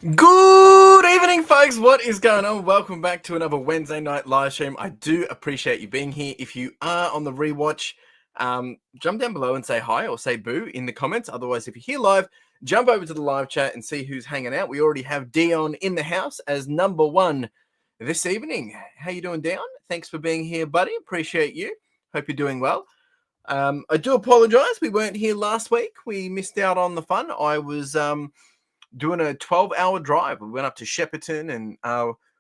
Good evening, folks. What is going on? Welcome back to another Wednesday night live stream. I do appreciate you being here. If you are on the rewatch, jump down below and say hi or say boo in the comments. Otherwise, if you're here live, jump over to the live chat and see who's hanging out. We already have Dion in the house as number one this evening. How you doing, Dion? Thanks for being here, buddy. Appreciate you. Hope you're doing well. I do apologize. We weren't here last week. We missed out on the fun. I was doing a 12-hour drive. We went up to Shepparton and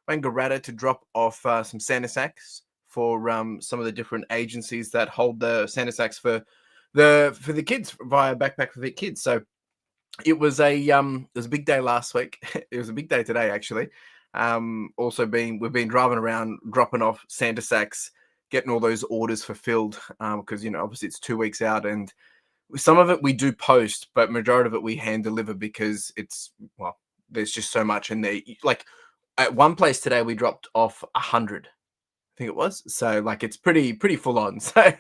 Wangaratta to drop off some Santa sacks for some of the different agencies that hold the Santa sacks for the kids via Backpack for Fit Kids. So it was a big day last week. It was a big day today, actually. We've been driving around dropping off Santa sacks, getting all those orders fulfilled because obviously it's 2 weeks out, and some of it we do post, but majority of it we hand deliver because there's just so much in there. Like at one place today, we dropped off 100, I think it was. So it's pretty full on. So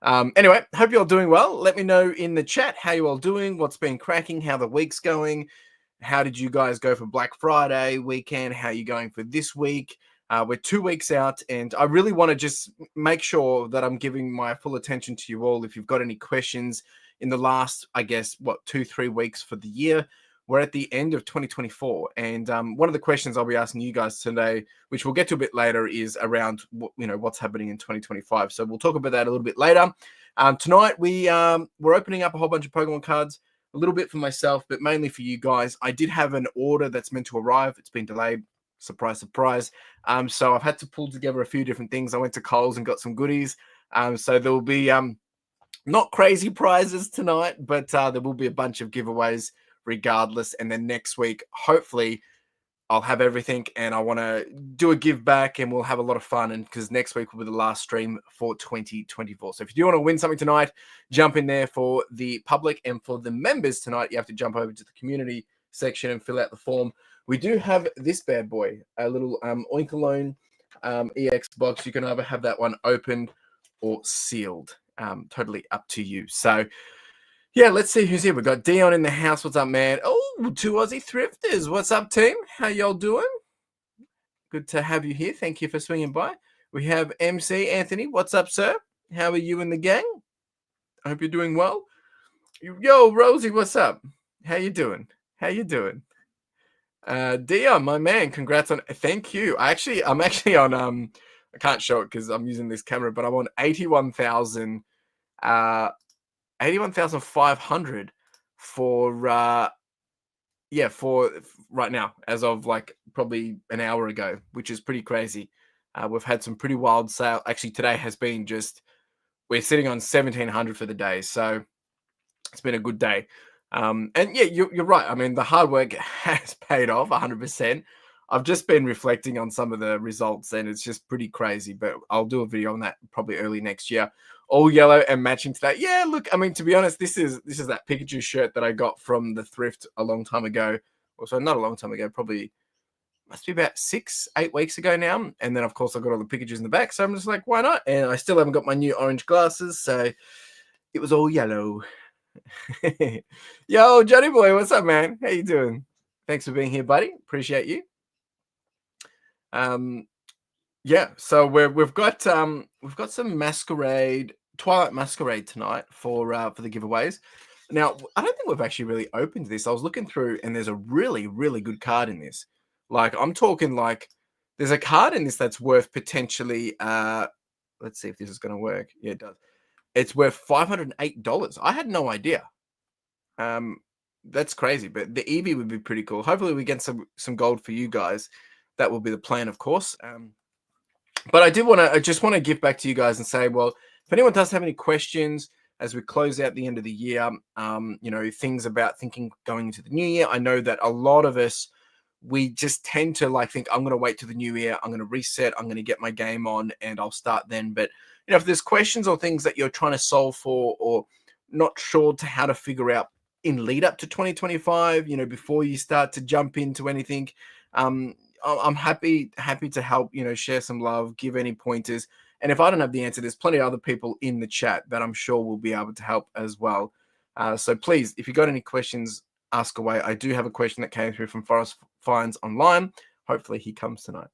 anyway, hope you're all doing well. Let me know in the chat how you all doing, what's been cracking, how the week's going. How did you guys go for Black Friday weekend? How are you going for this week? We're 2 weeks out, and I really want to just make sure that I'm giving my full attention to you all. If you've got any questions in the last, 2-3 weeks for the year, we're at the end of 2024. And one of the questions I'll be asking you guys today, which we'll get to a bit later, is around what's happening in 2025. So we'll talk about that a little bit later. Tonight, we're opening up a whole bunch of Pokemon cards, a little bit for myself, but mainly for you guys. I did have an order that's meant to arrive. It's been delayed. Surprise, surprise. So I've had to pull together a few different things. I went to Coles and got some goodies. So there will be not crazy prizes tonight, but there will be a bunch of giveaways regardless. And then next week, hopefully, I'll have everything, and I want to do a give back, and we'll have a lot of fun. And because next week will be the last stream for 2024. So if you do want to win something tonight, jump in there. For the public and for the members tonight, you have to jump over to the community section and fill out the form. We do have this bad boy, a little Oinkalone EX box. You can either have that one opened or sealed. Totally up to you. So yeah, let's see who's here. We've got Dion in the house. What's up, man? Oh, 2 Aussie thrifters. What's up, team? How y'all doing? Good to have you here. Thank you for swinging by. We have MC Anthony. What's up, sir? How are you and the gang? I hope you're doing well. Yo, Rosie, what's up? How you doing? Dion, my man, congrats on. Thank you. I'm actually on. I can't show it because I'm using this camera, but I'm on 81,500 for right now, as of probably an hour ago, which is pretty crazy. We've had some pretty wild sale. Actually, today has been we're sitting on 1,700 for the day, so it's been a good day. And yeah, you're right. I mean, the hard work has paid off 100%. I've just been reflecting on some of the results, and it's just pretty crazy. But I'll do a video on that probably early next year. All yellow and matching to that. Yeah, look, I mean, to be honest, this is that Pikachu shirt that I got from the thrift a long time ago. Also, not a long time ago, probably must be about 6-8 weeks ago now. And then, of course, I got all the Pikachus in the back. So I'm just like, why not? And I still haven't got my new orange glasses. So it was all yellow. Yo, Johnny boy, what's up, man? How you doing? Thanks for being here, buddy. Appreciate you. Yeah, so we've got some Twilight Masquerade tonight for the giveaways. Now, I don't think we've actually really opened this. I was looking through, and there's a really, really good card in this. I'm talking there's a card in this that's worth potentially let's see if this is going to work. Yeah, it does. It's worth $508. I had no idea. That's crazy, but the Eevee would be pretty cool. Hopefully we get some gold for you guys. That will be the plan, of course. But I just want to give back to you guys and say, well, if anyone does have any questions as we close out the end of the year, things about thinking going into the new year. I know that a lot of us, we just tend to think, I'm going to wait till the new year. I'm going to reset. I'm going to get my game on and I'll start then. But if there's questions or things that you're trying to solve for or not sure to how to figure out in lead up to 2025, before you start to jump into anything, I'm happy to help, share some love, give any pointers. And if I don't have the answer, there's plenty of other people in the chat that I'm sure will be able to help as well. So please, if you got any questions, ask away. I do have a question that came through from Forrest Finds online. Hopefully he comes tonight.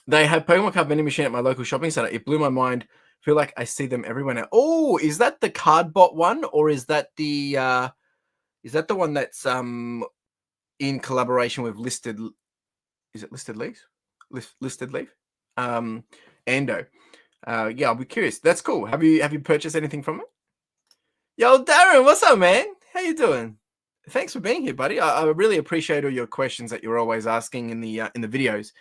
They have Pokemon card vending machine at my local shopping center. It blew my mind. Feel like I see them everywhere now. Oh, is that the Cardbot one, or is that the one that's in collaboration with Listed? Is it Listed Leaf? Listed Leaf? Ando. Yeah, I'll be curious. That's cool. Have you purchased anything from it? Yo, Darren, what's up, man? How you doing? Thanks for being here, buddy. I really appreciate all your questions that you're always asking in the videos.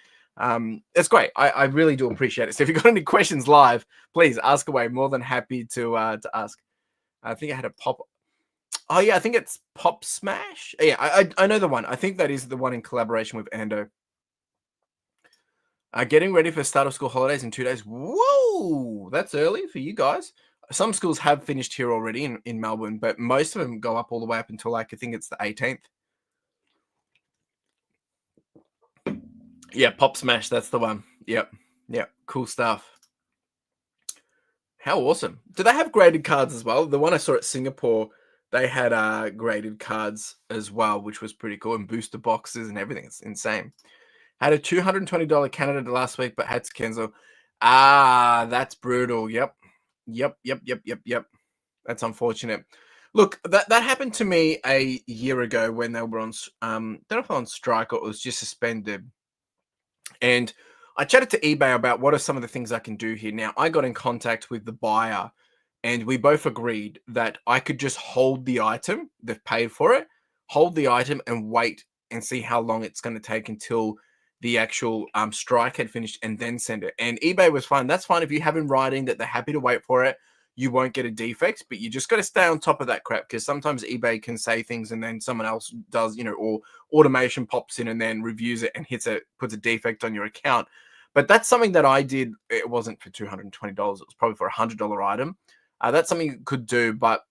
It's great. I really do appreciate it. So if you've got any questions live, please ask away. More than happy to ask. I think I had a pop. Oh yeah, I think it's Pop Smash. Yeah, I know the one. I think that is the one in collaboration with Ando. Getting ready for start of school holidays in 2 days. Whoa, that's early for you guys. Some schools have finished here already in Melbourne, but most of them go up all the way up until like I think it's the 18th. Yeah, Pop Smash, that's the one. Yep. Cool stuff. How awesome. Do they have graded cards as well? The one I saw at Singapore, they had graded cards as well, which was pretty cool, and booster boxes and everything. It's insane. Had a $220 Canada last week, but had to cancel. Ah, that's brutal. Yep. That's unfortunate. Look, that happened to me a year ago when they were on, I don't know if on strike or it was just suspended. And I chatted to eBay about what are some of the things I can do here. Now, I got in contact with the buyer and we both agreed that I could just hold the item, they've paid for it, hold the item and wait and see how long it's going to take until the actual strike had finished and then send it. And eBay was fine. That's fine if you have in writing that they're happy to wait for it. You won't get a defect, but you just got to stay on top of that crap because sometimes eBay can say things and then someone else does, or automation pops in and then reviews it and puts a defect on your account. But that's something that I did. It wasn't for $220. It was probably for $100 item. That's something you could do, but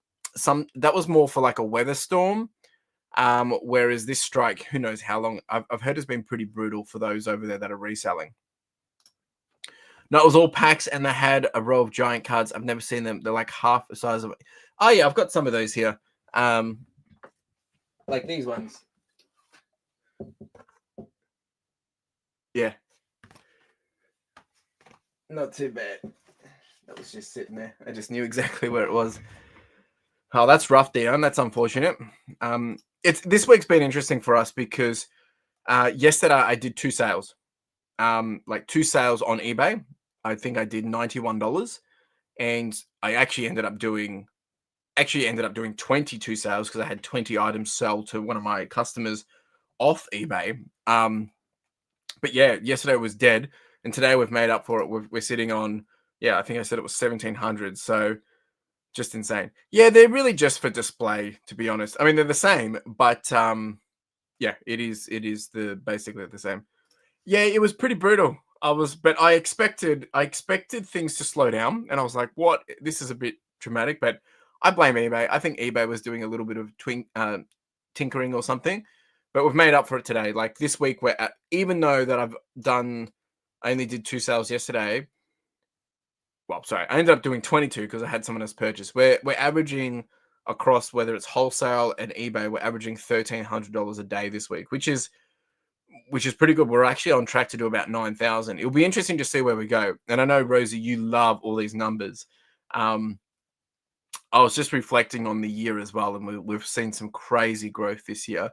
that was more for like a weather storm. Whereas this strike, who knows how long? I've heard it's been pretty brutal for those over there that are reselling. No, it was all packs, and they had a row of giant cards. I've never seen them. They're like half the size of. Oh yeah, I've got some of those here. Like these ones. Yeah. Not too bad. That was just sitting there. I just knew exactly where it was. Oh, that's rough, Dion. That's unfortunate. This week's been interesting for us because yesterday I did 2 sales. Like 2 sales on eBay. I think I did $91, and I actually ended up doing 22 sales because I had 20 items sell to one of my customers off eBay. But yeah, yesterday was dead, and today we've made up for it. We're sitting on, I think I said it was 1,700. So just insane. Yeah, they're really just for display, to be honest. I mean, they're the same, but yeah, it is basically the same. Yeah, it was pretty brutal. But I expected things to slow down, and I was like, "What? This is a bit dramatic." But I blame eBay. I think eBay was doing a little bit of tinkering or something. But we've made up for it today. Like this week, even though that I only did 2 sales yesterday. Well, sorry, I ended up doing 22 because I had someone else purchase. We're averaging across whether it's wholesale and eBay, we're averaging $1,300 a day this week, which is pretty good. We're actually on track to do about 9,000. It'll be interesting to see where we go. And I know, Rosie, you love all these numbers. I was just reflecting on the year as well, and we've seen some crazy growth this year.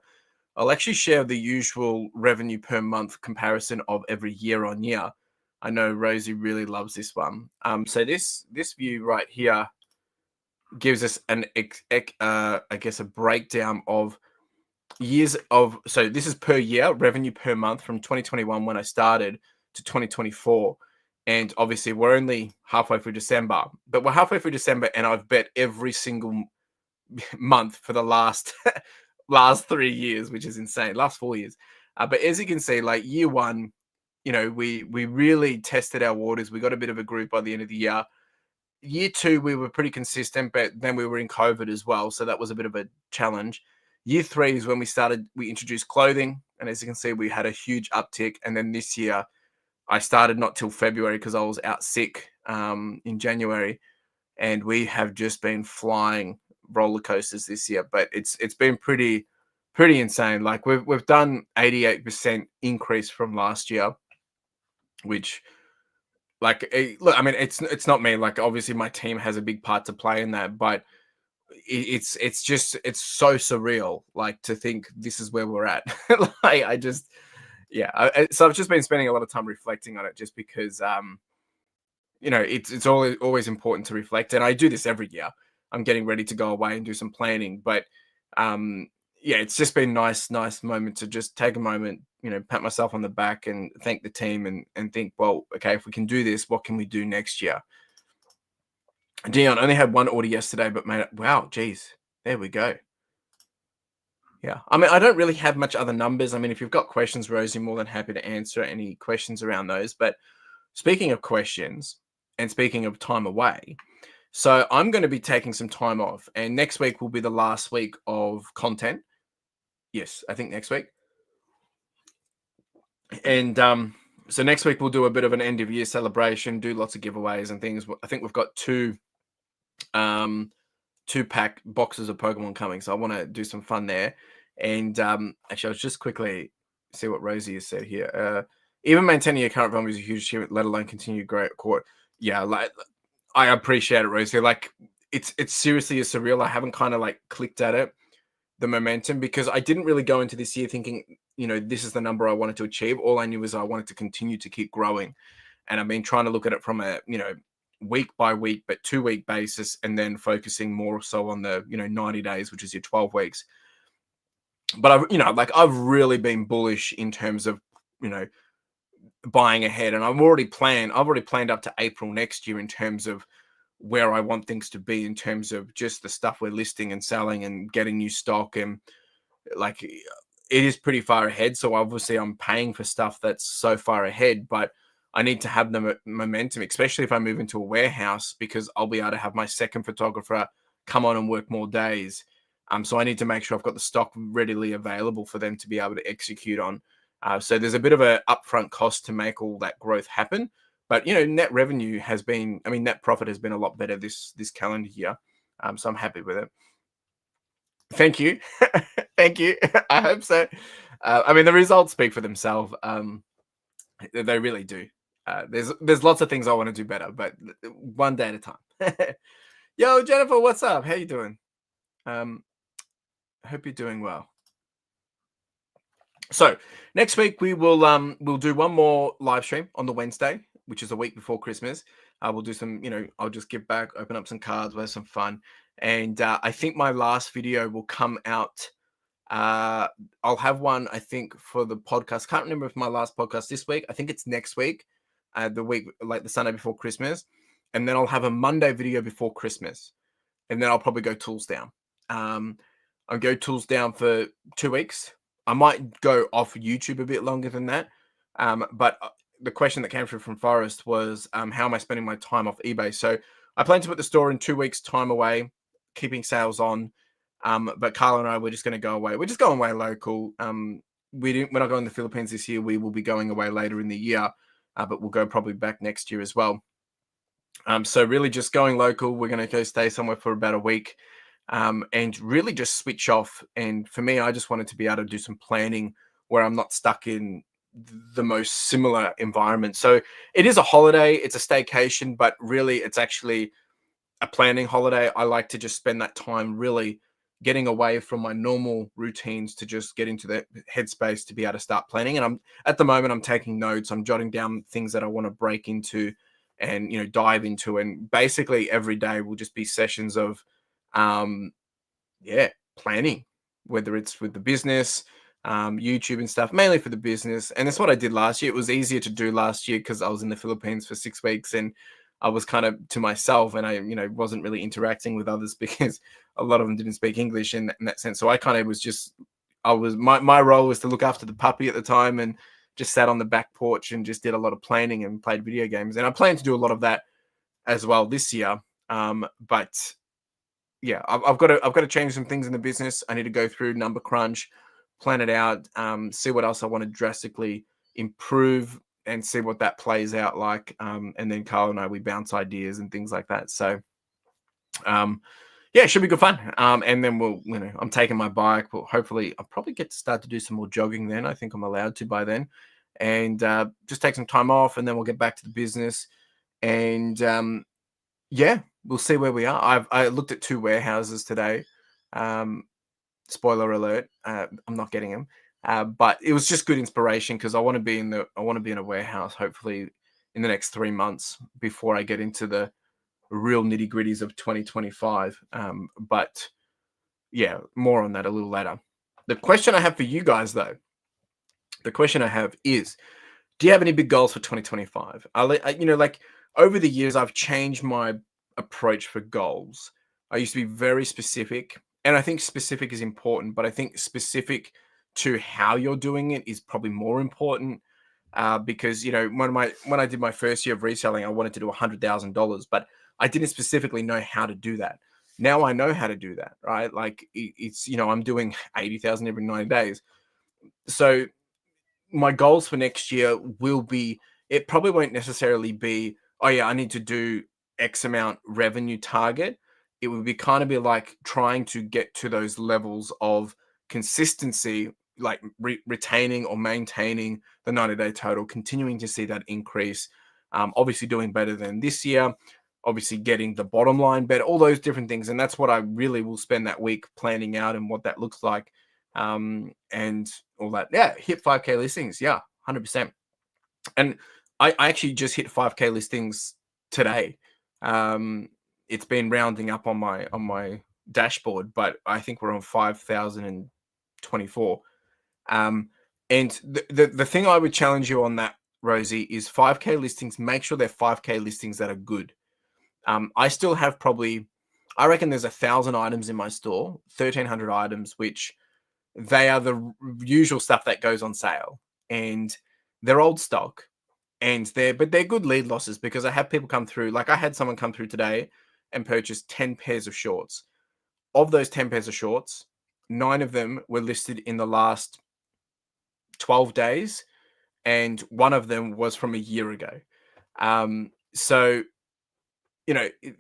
I'll actually share the usual revenue per month comparison of every year on year. I know Rosie really loves this one. So this view right here gives us I guess a breakdown of years of, so this is per year, revenue per month from 2021 when I started to 2024. And obviously we're only halfway through December, but we're halfway through December and I've bet every single month for the last 3 years, which is insane. Last 4 years. But as you can see, like year one, we really tested our waters. We got a bit of a group by the end of the year. Year 2, we were pretty consistent, but then we were in COVID as well. So that was a bit of a challenge. Year 3 is when we introduced clothing. And as you can see, we had a huge uptick. And then this year, I started not till February because I was out sick in January. And we have just been flying roller coasters this year, but it's been pretty insane. Like we've done 88% increase from last year, which look, I mean, it's not me. Like obviously my team has a big part to play in that, but it's just it's so surreal. Like to think this is where we're at. Like I just yeah. So I've just been spending a lot of time reflecting on it, just because it's always important to reflect, and I do this every year. I'm getting ready to go away and do some planning, but um, yeah, it's just been nice moment to just take a moment, pat myself on the back and thank the team, and think, well, okay, if we can do this, what can we do next year? Dion only had one order yesterday, but made it. Wow, geez, there we go. Yeah, I mean, I don't really have much other numbers. I mean, if you've got questions, Rosie, more than happy to answer any questions around those. But speaking of questions and speaking of time away, so I'm going to be taking some time off, and next week will be the last week of content. Yes, I think next week. And so next week we'll do a bit of an end of year celebration, do lots of giveaways and things. I think we've got two pack boxes of Pokemon coming, so I want to do some fun there. And actually, I was just quickly see what Rosie has said here. Even maintaining your current volume is a huge achievement, let alone continue great court. Yeah, like I appreciate it, Rosie. Like it's seriously a surreal. I haven't kind of like clicked at it, the momentum, because I didn't really go into this year thinking, this is the number I wanted to achieve. All I knew was I wanted to continue to keep growing. And I've been trying to look at it from a, week by week, but 2-week basis, and then focusing more so on the, 90 days, which is your 12 weeks. But I've really been bullish in terms of, buying ahead. And I've already planned up to April next year in terms of where I want things to be, in terms of just the stuff we're listing and selling and getting new stock. And like, it is pretty far ahead. So obviously I'm paying for stuff that's so far ahead, but I need to have the momentum, especially if I move into a warehouse, because I'll be able to have my second photographer come on and work more days. So I need to make sure I've got the stock readily available for them to be able to execute on. So there's a bit of a upfront cost to make all that growth happen. But, net revenue net profit has been a lot better this calendar year. So I'm happy with it. Thank you. Thank you. I hope so. The results speak for themselves. They really do. There's lots of things I want to do better, but one day at a time. Yo, Jennifer, what's up? How you doing? Hope you're doing well. So next week we'll do one more live stream on the Wednesday, which is a week before Christmas. We'll do some, I'll just give back, open up some cards, we'll have some fun. And I think my last video will come out. I'll have one, I think, for the podcast. Can't remember if my last podcast this week. I think it's next week, the week, like the Sunday before Christmas. And then I'll have a Monday video before Christmas. And then I'll probably go tools down. I'll go tools down for 2 weeks. I might go off YouTube a bit longer than that. But the question that came through from Forrest was, how am I spending my time off eBay? So I plan to put the store in 2 weeks' time away, keeping sales on. But Carla and I, we're just going to go away. We're just going away local. We're not going to the Philippines this year. We will be going away later in the year, but we'll go probably back next year as well. So really just going local. We're going to go stay somewhere for about a week. And really just switch off. And for me, I just wanted to be able to do some planning where I'm not stuck in the most similar environment. So it is a holiday, it's a staycation, but really it's actually a planning holiday. I like to just spend that time really getting away from my normal routines to just get into the headspace to be able to start planning. And at the moment, I'm taking notes, I'm jotting down things that I want to break into and, dive into. And basically every day will just be sessions of, planning, whether it's with the business, YouTube and stuff, mainly for the business. And that's what I did last year. It was easier to do last year because I was in the Philippines for 6 weeks and I was kind of to myself, and I, wasn't really interacting with others because a lot of them didn't speak English in that sense. So I kind of was just, my role was to look after the puppy at the time and just sat on the back porch and just did a lot of planning and played video games. And I plan to do a lot of that as well this year. But yeah, I've got to change some things in the business. I need to go through number crunch, plan it out, see what else I want to drastically improve and see what that plays out like. And then Carl and I, we bounce ideas and things like that. So, Yeah, it should be good fun. And then I'm taking my bike. Well, hopefully, I'll probably get to start to do some more jogging then. I think I'm allowed to by then, and just take some time off, and then we'll get back to the business. And yeah, we'll see where we are. I looked at two warehouses today. Um, Spoiler alert: I'm not getting them, but it was just good inspiration because I want to be in a warehouse hopefully in the next 3 months before I get into the real nitty gritties of 2025. But yeah, more on that a little later. The question I have for you guys, though, the question I have is, do you have any big goals for 2025? Like over the years, I've changed my approach for goals. I used to be very specific, and I think specific is important, but I think specific to how you're doing it is probably more important. Because when I did my first year of reselling, I wanted to do $100,000, but I didn't specifically know how to do that. Now I know how to do that, right? Like it's I'm doing 80,000 every 90 days. So my goals for next year will be, it probably won't necessarily be, oh yeah, I need to do X amount revenue target. It would be kind of be like trying to get to those levels of consistency, like retaining or maintaining the 90-day total, continuing to see that increase. Obviously doing better than this year, obviously getting the bottom line better, all those different things. And that's what I really will spend that week planning out and what that looks like. And all that. Yeah, hit 5K listings. Yeah, 100%. And I actually just hit 5K listings today. It's been rounding up on my dashboard, but I think we're on 5,024. And the thing I would challenge you on that, Rosie, is 5K listings. Make sure they're 5K listings that are good. I still have I reckon there's 1,000 items in my store, 1,300 items, which they are the usual stuff that goes on sale, and they're old stock, and they're good lead losses because I have people come through. Like I had someone come through today and purchase 10 pairs of shorts. Of those 10 pairs of shorts, 9 of them were listed in the last 12 days, and one of them was from a year ago. So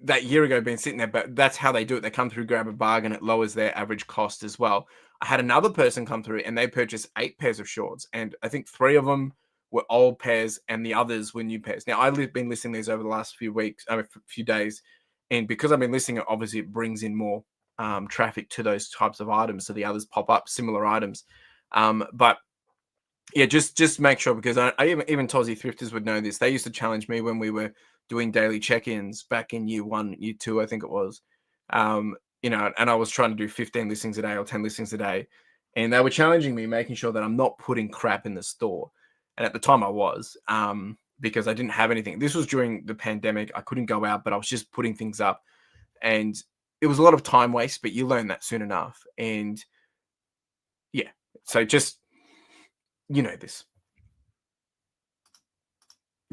that year ago been sitting there, but that's how they do it. They come through, grab a bargain, it lowers their average cost as well. I had another person come through and they purchased 8 pairs of shorts, and I think 3 of them were old pairs and the others were new pairs. Now I've been listing these over the last few weeks, few days, and because I've been listing it, obviously it brings in more traffic to those types of items, so the others pop up, similar items. But yeah, just make sure, because I even Tossie Thrifters would know this. They used to challenge me when we were doing daily check-ins back in year 1, year 2, I think it was. And I was trying to do 15 listings a day or 10 listings a day, and they were challenging me, making sure that I'm not putting crap in the store. And at the time I was, because I didn't have anything. This was during the pandemic. I couldn't go out, but I was just putting things up, and it was a lot of time waste, but you learn that soon enough. And yeah, so just, this.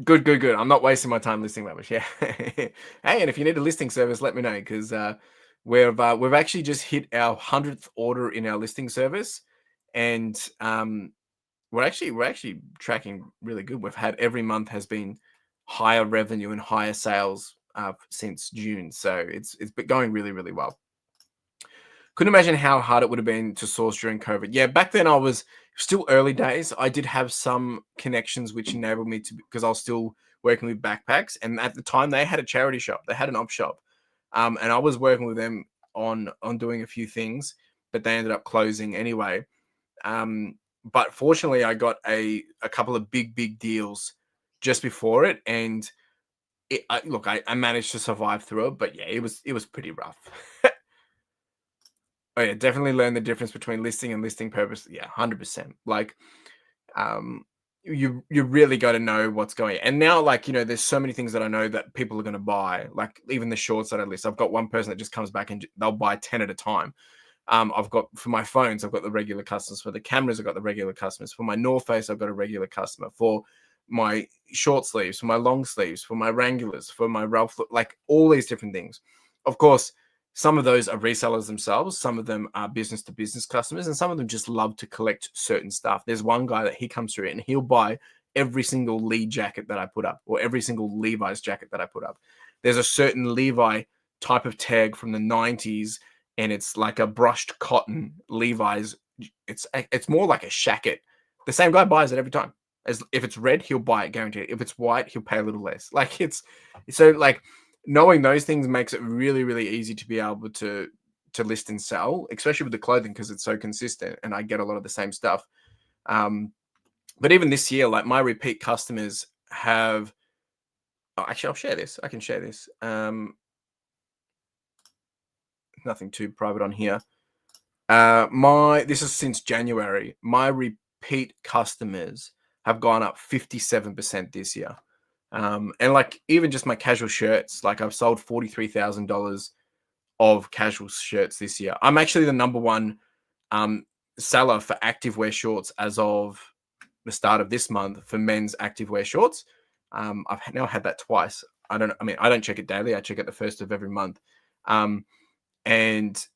Good. I'm not wasting my time listing rubbish. Yeah. Hey, and if you need a listing service, let me know, because we've actually just hit our 100th order in our listing service, and we're actually tracking really good. We've had every month has been higher revenue and higher sales since June, so it's been going really, really well. Couldn't imagine how hard it would have been to source during COVID. Yeah, back then I was still early days. I did have some connections which enabled me to, because I was still working with backpacks. And at the time they had a charity shop, they had an op shop. And I was working with them on doing a few things, but they ended up closing anyway. But fortunately I got a couple of big deals just before it. And I managed to survive through it, but yeah, it was pretty rough. Oh yeah, definitely learn the difference between listing and listing purpose. Yeah, 100%. Like, you really got to know what's going. And now, like, there's so many things that I know that people are going to buy. Like even the shorts that I list, I've got one person that just comes back and they'll buy 10 at a time. I've got, for my phones, I've got the regular customers. For the cameras, I've got the regular customers. For my North Face, I've got a regular customer. For my short sleeves, for my long sleeves, for my Wranglers, for my Ralph, like all these different things. Of course, some of those are resellers themselves. Some of them are business to business customers, and some of them just love to collect certain stuff. There's one guy that he comes through and he'll buy every single Lee jacket that I put up, or every single Levi's jacket that I put up. There's a certain Levi type of tag from the 90s, and it's like a brushed cotton Levi's. It's more like a shacket. The same guy buys it every time. As if it's red, he'll buy it guaranteed. If it's white, he'll pay a little less. Like it's so like knowing those things makes it really, really easy to be able to list and sell, especially with the clothing because it's so consistent and I get a lot of the same stuff. But even this year, like my repeat customers have. Oh, actually, I'll share this. I can share this. Nothing too private on here. This is since January. My repeat customers have gone up 57% this year. And like even just my casual shirts, like I've sold $43,000 of casual shirts this year. I'm actually the number one seller for activewear shorts as of the start of this month for men's activewear shorts. I've now had that twice. I don't check it daily. I check it the first of every month. And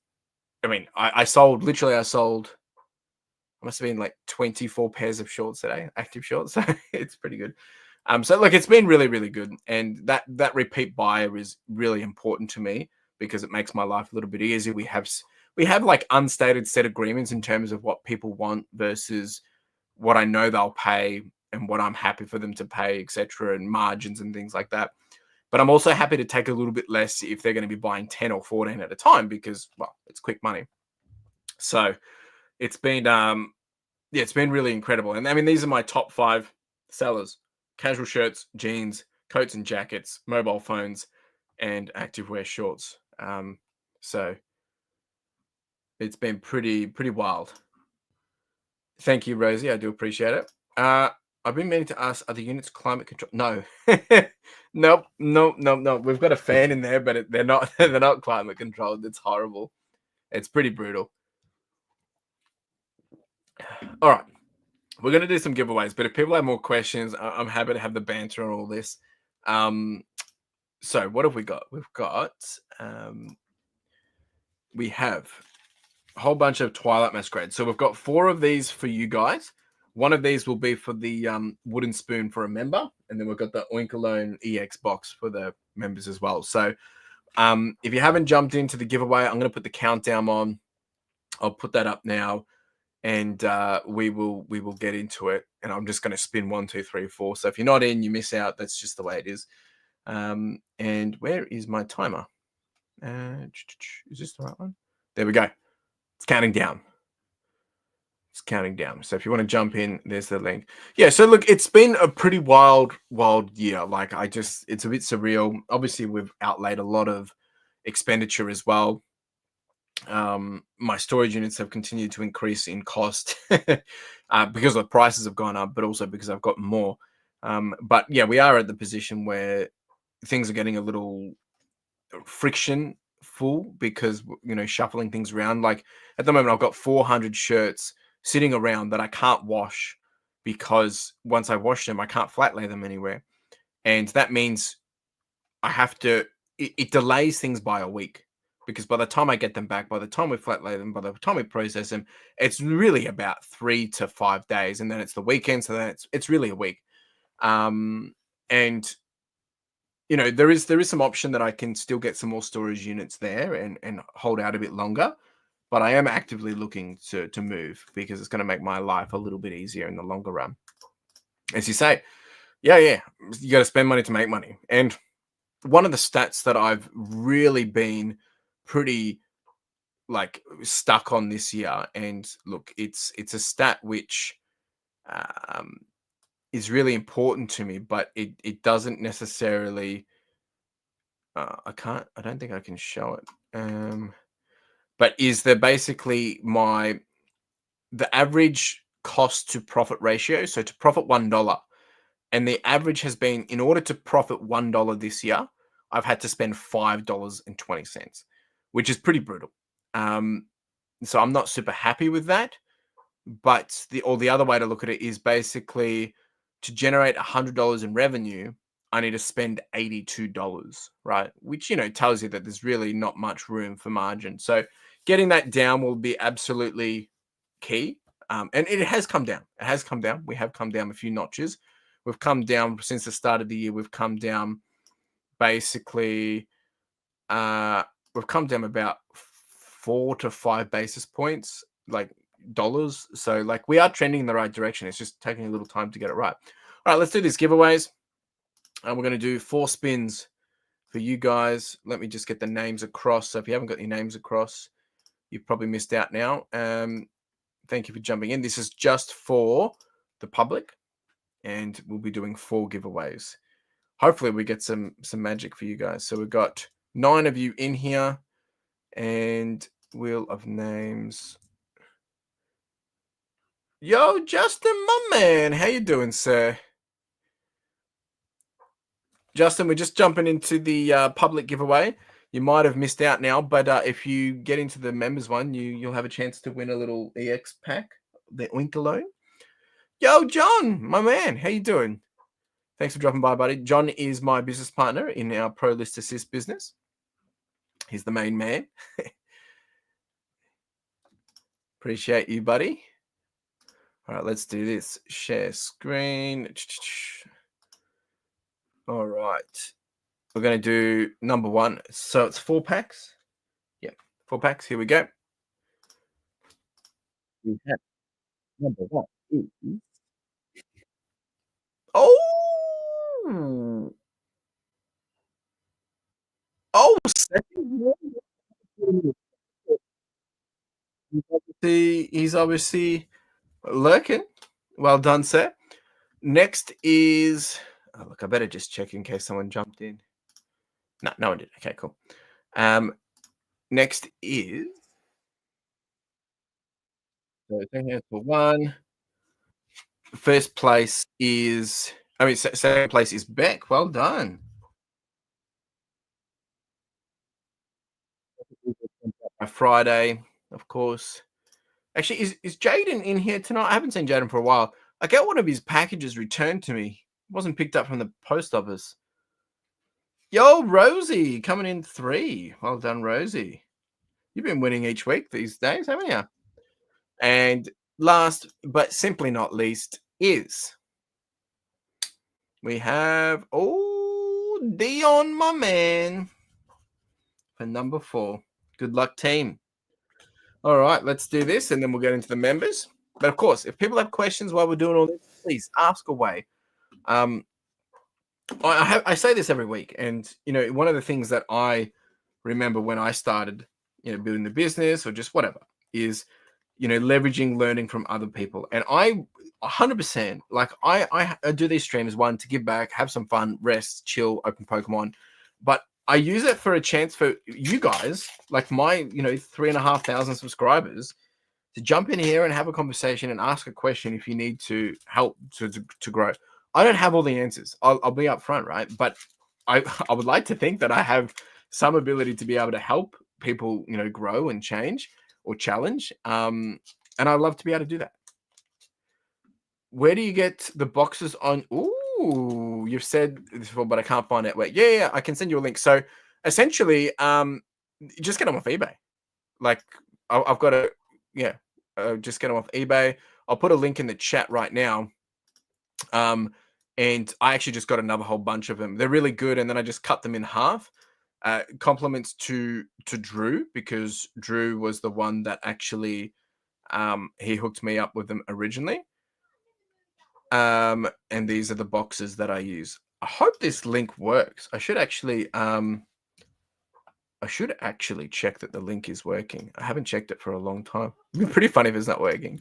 I mean, I sold, I must have been like 24 pairs of shorts today, active shorts. So it's pretty good. So look, it's been really, really good. And that repeat buyer is really important to me because it makes my life a little bit easier. We have like unstated set agreements in terms of what people want versus what I know they'll pay and what I'm happy for them to pay, etc., and margins and things like that. But I'm also happy to take a little bit less if they're going to be buying 10 or 14 at a time because, well, it's quick money. So it's been, it's been really incredible. And I mean, these are my top 5 sellers: casual shirts, jeans, coats and jackets, mobile phones, and activewear shorts. So it's been pretty wild. Thank you, Rosie. I do appreciate it. I've been meaning to ask, are the units climate control? No. Nope. We've got a fan in there, but they're not they're not climate controlled. It's horrible. It's pretty brutal. All right. We're going to do some giveaways, but if people have more questions, I'm happy to have the banter on all this. So what have we got? We have a whole bunch of Twilight Masquerade. So we've got 4 of these for you guys. One of these will be for the wooden spoon for a member, and then we've got the Oink Alone EX box for the members as well. So if you haven't jumped into the giveaway, I'm going to put the countdown on. I'll put that up now, and we will get into it. And I'm just going to spin 1, 2, 3, 4. So if you're not in, you miss out. That's just the way it is. And where is my timer? Is this the right one? There we go. It's counting down. So if you want to jump in, there's the link. Yeah, so look, it's been a pretty wild year. Like it's a bit surreal. Obviously, we've outlaid a lot of expenditure as well. My storage units have continued to increase in cost because the prices have gone up, but also because I've got more. But yeah, we are at the position where things are getting a little friction full because, shuffling things around. Like at the moment, I've got 400 shirts sitting around that I can't wash because once I wash them, I can't flat lay them anywhere. And that means I have to, it delays things by a week because by the time I get them back, by the time we flat lay them, by the time we process them, it's really about 3 to 5 days. And then it's the weekend. So then it's really a week. And there is some option that I can still get some more storage units there and hold out a bit longer. But I am actively looking to move because it's going to make my life a little bit easier in the longer run. As you say, yeah, you got to spend money to make money. And one of the stats that I've really been pretty stuck on this year, and look, it's a stat which is really important to me, but it doesn't necessarily. I don't think I can show it. But is there basically the average cost to profit ratio? So to profit $1, and the average has been, in order to profit $1 this year, I've had to spend $5.20, which is pretty brutal. So I'm not super happy with that. But the other way to look at it is basically to generate $100 in revenue, I need to spend $82, right? Which, tells you that there's really not much room for margin. So getting that down will be absolutely key. And it has come down. We have come down a few notches. We've come down since the start of the year. We've come down basically we've come down about 4 to 5 basis points, like dollars. So like we are trending in the right direction. It's just taking a little time to get it right. All right, let's do these giveaways. And we're going to do 4 spins for you guys. Let me just get the names across. So if you haven't got your names across, you've probably missed out now. Thank you for jumping in. This is just for the public, and we'll be doing 4 giveaways. Hopefully we get some magic for you guys. So we've got 9 of you in here, and wheel of names. Yo, Justin, my man, how you doing, sir? Justin, we're just jumping into the public giveaway. You might have missed out now, but if you get into the members one, you'll have a chance to win a little EX pack, the Oink alone. Yo, John, my man, how you doing? Thanks for dropping by, buddy. John is my business partner in our Pro List Assist business. He's the main man. Appreciate you, buddy. All right, let's do this. Share screen. All right. We're going to do number 1. So it's 4 packs. Yep, 4 packs. Here we go. We have number 1 is... Oh! Oh, second. He's obviously lurking. Well done, sir. Next is... Oh, look, I better just check in case someone jumped in. No one did. Okay, cool. Next is... So here for 1. First place is... second place is Beck. Well done. Friday, of course. Actually, is Jaden in here tonight? I haven't seen Jaden for a while. I get one of his packages returned to me. It wasn't picked up from the post office. Yo, Rosie, coming in 3. Well done, Rosie. You've been winning each week these days, haven't you? And last, but simply not least, is we have Dion, my man, for number 4. Good luck, team. All right, let's do this, and then we'll get into the members. But of course, if people have questions while we're doing all this, please ask away. I say this every week, and one of the things that I remember when I started, building the business or just whatever, is leveraging learning from other people. And I 100% like I do these streams, 1, to give back, have some fun, rest, chill, open Pokemon, but I use it for a chance for you guys, like my 3,500 subscribers, to jump in here and have a conversation and ask a question if you need to help to grow. I don't have all the answers. I'll be upfront, right? But I would like to think that I have some ability to be able to help people, grow and change or challenge. And I'd love to be able to do that. Where do you get the boxes on? Ooh, you've said this before, but I can't find it. Wait, yeah, I can send you a link. So essentially, just get them off eBay. Like I've got a, just get them off eBay. I'll put a link in the chat right now. And I actually just got another whole bunch of them. They're really good. And then I just cut them in half. Compliments to Drew, because Drew was the one that actually, he hooked me up with them originally. And these are the boxes that I use. I hope this link works. I should actually check that the link is working. I haven't checked it for a long time. It'd be pretty funny if it's not working.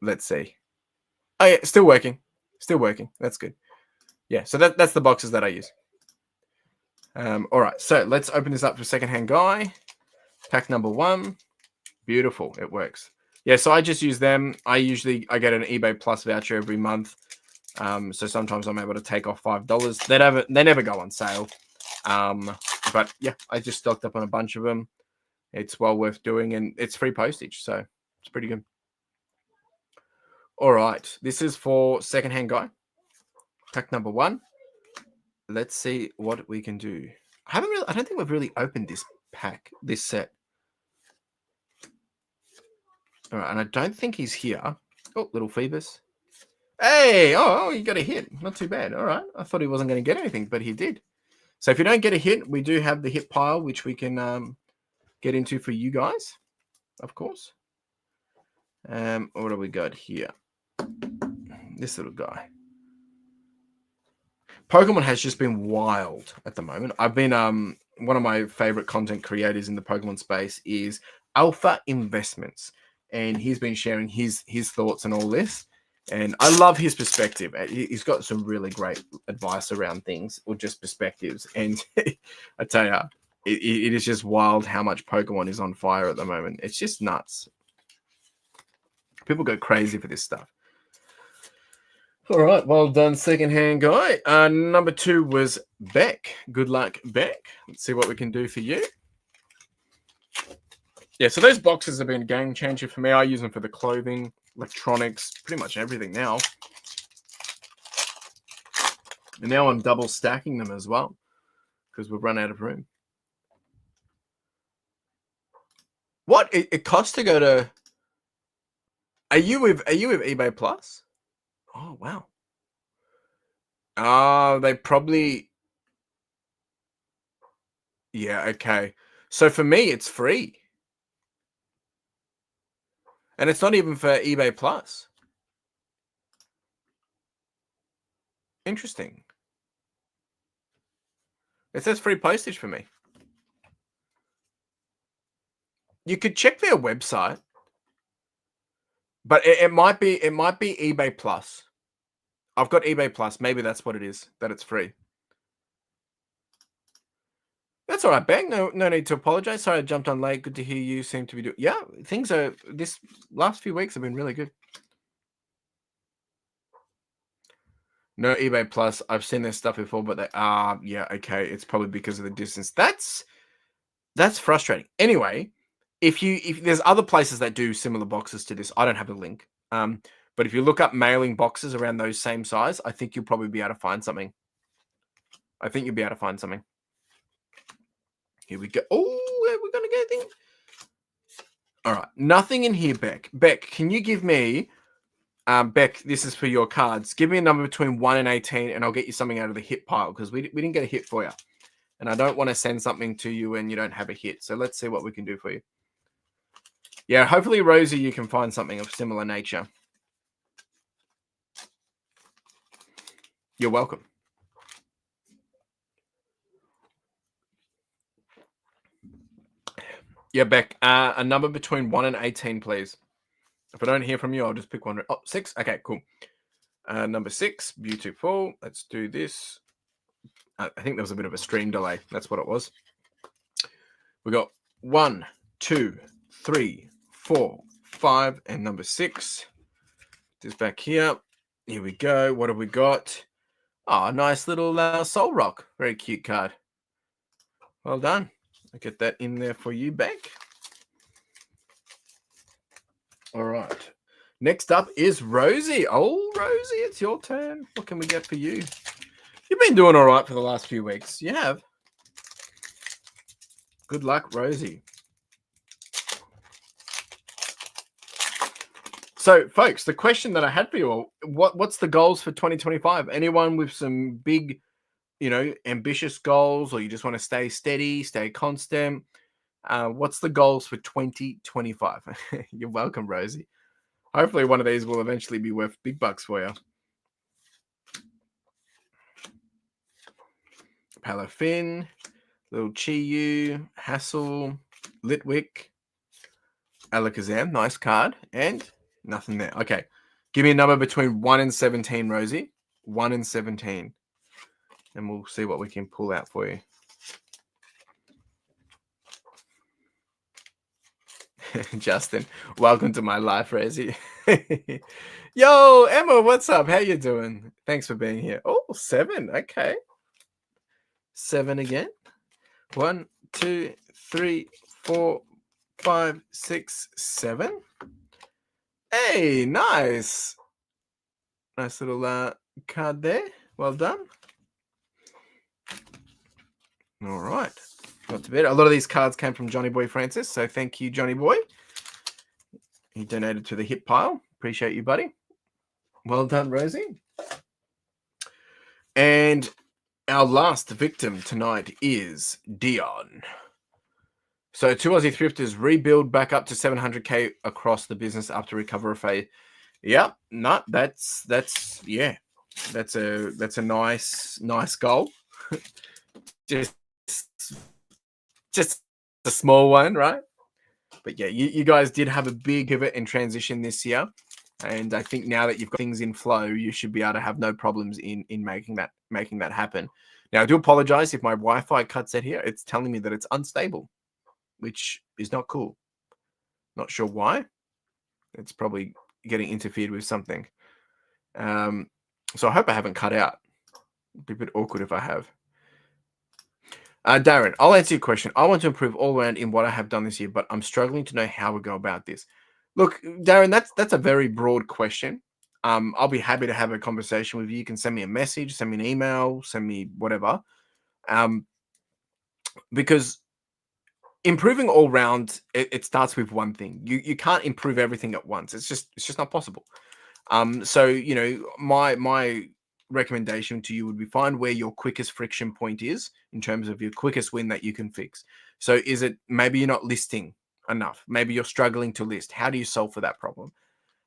Let's see. Oh yeah, still working. Still working. That's good. Yeah, so that's the boxes that I use. All right, so let's open this up for Secondhand Guy. Pack number 1. Beautiful. It works. Yeah, so I just use them. I get an eBay Plus voucher every month. So sometimes I'm able to take off $5. They never go on sale. But yeah, I just stocked up on a bunch of them. It's well worth doing, and it's free postage, so it's pretty good. All right, this is for Secondhand Guy. Pack number 1. Let's see what we can do. I don't think we've really opened this set. All right, and I don't think he's here. Oh, little Phoebus. Hey, you got a hit. Not too bad. All right. I thought he wasn't going to get anything, but he did. So if you don't get a hit, we do have the hit pile, which we can get into for you guys, of course. What do we got here? This little guy. Pokemon has just been wild at the moment. I've been one of my favorite content creators in the Pokemon space is Alpha Investments, and he's been sharing his thoughts and all this. And I love his perspective. He's got some really great advice around things, or just perspectives. And I tell you, it is just wild how much Pokemon is on fire at the moment. It's just nuts. People go crazy for this stuff. All right, well done, secondhand guy. Number 2 was Beck. Good luck, Beck. Let's see what we can do for you. Yeah, so those boxes have been a game changer for me. I use them for the clothing, electronics, pretty much everything now. And now I'm double stacking them as well because we've run out of room. What? It costs to go to... Are you with eBay Plus? Oh, wow. They probably... Yeah, okay. So for me, it's free. And it's not even for eBay Plus. Interesting. It says free postage for me. You could check their website, but it might be eBay Plus. I've got eBay Plus. Maybe that's what it is. That it's free. That's all right, Bang. No need to apologize. Sorry I jumped on late. Good to hear you seem to be doing. Yeah, things are. This last few weeks have been really good. No eBay Plus. I've seen their stuff before, but they are. Yeah, okay. It's probably because of the distance. That's frustrating. Anyway, if there's other places that do similar boxes to this, I don't have a link. But if you look up mailing boxes around those same size, I think you'll probably be able to find something. Here we go. Oh, where are we gonna go then? All right, nothing in here, Beck. Beck, can you give me, Beck? This is for your cards. Give me a number between 1 and 18, and I'll get you something out of the hit pile because we didn't get a hit for you, and I don't want to send something to you and you don't have a hit. So let's see what we can do for you. Yeah, hopefully, Rosie, you can find something of similar nature. You're welcome. Yeah, Beck, a number between 1 and 18, please. If I don't hear from you, I'll just pick one. Oh, 6. Okay, cool. Number 6, beautiful. Let's do this. I think there was a bit of a stream delay. That's what it was. We got 1, 2, 3, 4, 5, and number 6. This back here. Here we go. What have we got? Oh, nice little Soul Rock. Very cute card. Well done. I'll get that in there for you, Beck. All right. Next up is Rosie. Oh, Rosie, it's your turn. What can we get for you? You've been doing all right for the last few weeks. You have. Good luck, Rosie. So, folks, the question that I had for you all, what's the goals for 2025? Anyone with some big, ambitious goals, or you just want to stay steady, stay constant? What's the goals for 2025? You're welcome, Rosie. Hopefully one of these will eventually be worth big bucks for you. Palafin, little Chiyu, Hassel, Litwick, Alakazam, nice card, and nothing there. Okay, give me a number between 1 and 17, Rosie. 1 and 17. And we'll see what we can pull out for you. Justin, welcome to my life, Rosie. Yo, Emma, what's up? How you doing? Thanks for being here. Oh, 7. Okay. 7 again. 1, 2, 3, 4, 5, 6, 7. Hey, nice. Nice little card there. Well done. All right. Not too bad. A lot of these cards came from Johnny Boy Francis, so thank you, Johnny Boy. He donated to the hit pile. Appreciate you, buddy. Well done, Rosie. And Our last victim tonight is Dion. So 2 Aussie thrifters rebuild back up to 700K across the business after recover phase. Yeah, no, that's yeah, that's a nice goal. just just a small one, right? But yeah, you guys did have a big pivot and transition this year, and I think now that you've got things in flow, you should be able to have no problems in making that happen. Now, I do apologize if my Wi-Fi cuts out here. It's telling me that it's unstable, which is not cool. Not sure why. It's probably getting interfered with something. So I hope I haven't cut out. It'd be a bit awkward if I have. Darren, I'll answer your question. I want to improve all around in what I have done this year, but I'm struggling to know how we go about this. Look, Darren, that's a very broad question. I'll be happy to have a conversation with you. You can send me a message, send me an email, send me whatever. Because improving all round, it starts with one thing. You can't improve everything at once. It's just not possible. So my recommendation to you would be find where your quickest friction point is in terms of your quickest win that you can fix. So is it maybe you're not listing enough? Maybe you're struggling to list. How do you solve for that problem?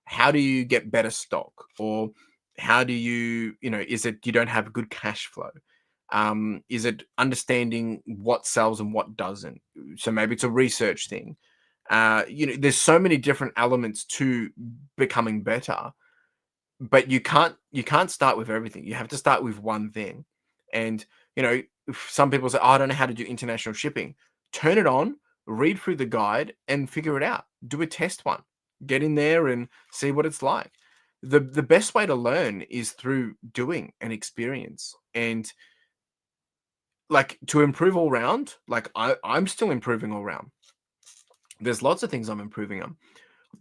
How do you get better stock? Or how do is it you don't have good cash flow? Is it understanding what sells and what doesn't? So maybe it's a research thing. There's so many different elements to becoming better, but you can't start with everything. You have to start with one thing. And if some people say, oh, I don't know how to do international shipping. Turn it on, read through the guide, and figure it out. Do a test one. Get in there and see what it's like. The best way to learn is through doing and experience. And like to improve all round, like I'm still improving all round. There's lots of things I'm improving on.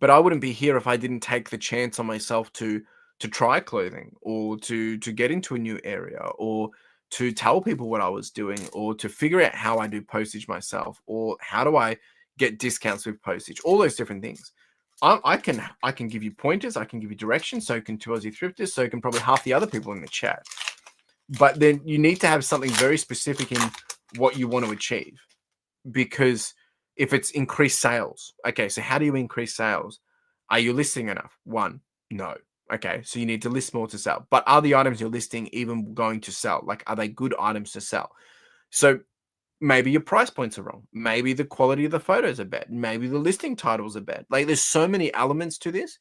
But I wouldn't be here if I didn't take the chance on myself to try clothing or to get into a new area or to tell people what I was doing or to figure out how I do postage myself or how do I get discounts with postage, all those different things. I can give you pointers, I can give you directions, so can 2 Aussie thrifters, so can probably half the other people in the chat. But then you need to have something very specific in what you want to achieve, because if it's increased sales, okay, so how do you increase sales? Are you listing enough? One, no. Okay, so you need to list more to sell. But are the items you're listing even going to sell? Like, are they good items to sell? So maybe your price points are wrong. Maybe the quality of the photos are bad. Maybe the listing titles are bad. Like, there's so many elements to this.